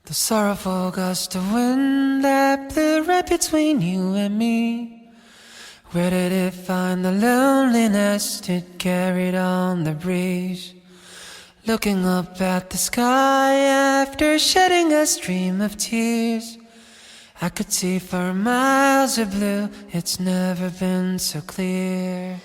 The sorrowful gust of wind that blew right between you and me. Where did it find the loneliness it carried on the breeze? Looking up at the sky after shedding a stream of tears, I could see for miles of blue, it's never been so clear.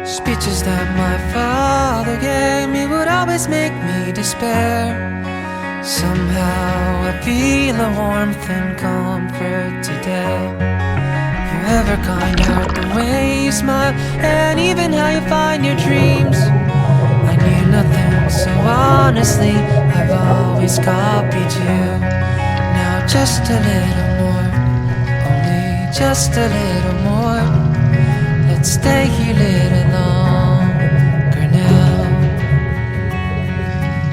Speeches that my father gave me would always make me despair. Somehow I feel a warmth and comfort today. Your ever kind heart, the way you smile, and even how you find your dreams. I knew nothing, so honestly I've always copied you. Now just a little more, only just a little more. Let's stay here a little longer now.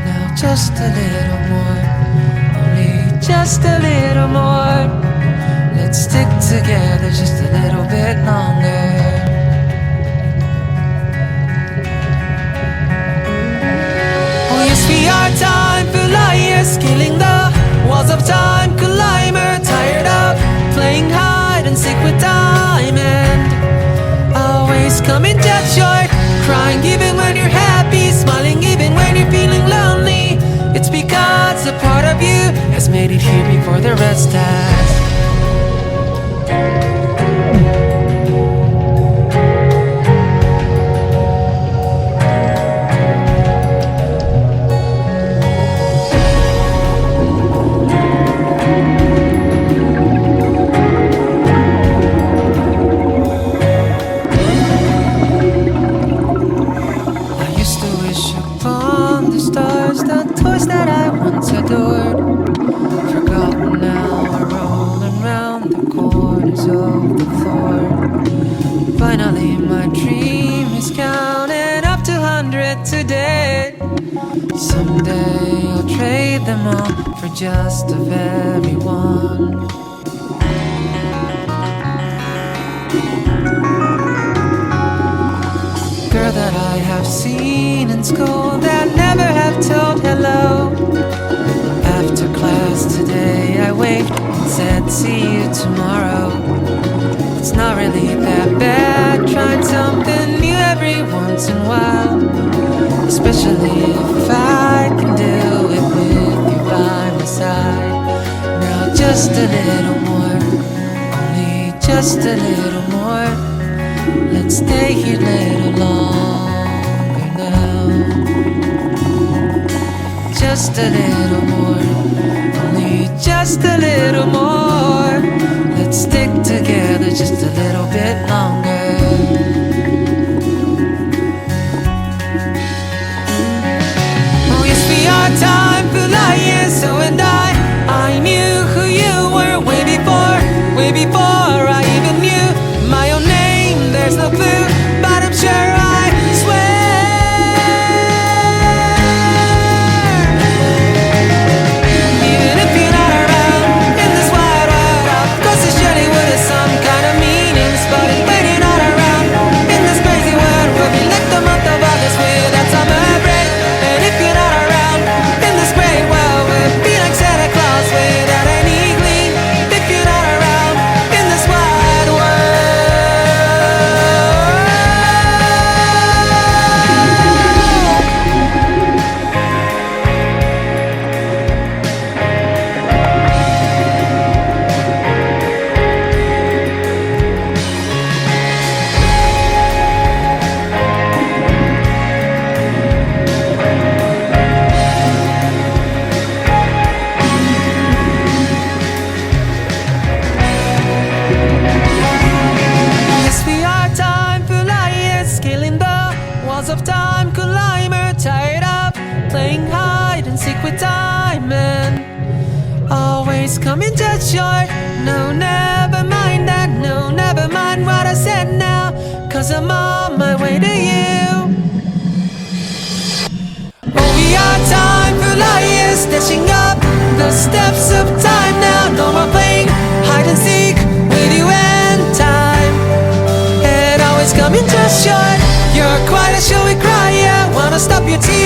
Now just a little more, only just a little more. Let's stick together just a little bit longer. Oh yes, we are time flyers, scaling the walls of time, climber, tired of playing hide and seek with time, and always coming dead short, crying even when you're happy, smiling even when you're feeling lonely. It's because a part of you has made it here before the rest has. That I once adored, forgotten now, are rolling round the corners of the floor. Finally my dream is counting up to 100 today. Someday I'll trade them all for just a very one. Girl that I have seen in school that never have told hello. After class today I waved and said see you tomorrow. It's not really that bad trying something new every once in a while, especially if I can do it with you by my side. Now just a little more, only just a little more. Let's stay here a little longer now. Just a little more, only just a little more. Let's stick together just a little bit longer. Oh yes, we are time flyers, so and I knew who you were way before I even knew my own name. There's no clue, but I'm sure I swear. Even if you're not around in this wide world, of course it surely would have some kind of meanings. But when you're not around in this crazy world, we'll be like the month of August with that summer break. And if you're not around in this great world, we'll be like Santa Claus without any gleam. If you're not around in this wide world. Yes, we are time flyers, scaling the walls of time, climber, tired of playing hide and seek with time, and always coming just short. No, never mind that, no, never mind what I said now, 'cause I'm on my way to you. Oh, we are time flyers, dashing up the steps of time now. No more playing hide and seek with you. gonna stop your tears.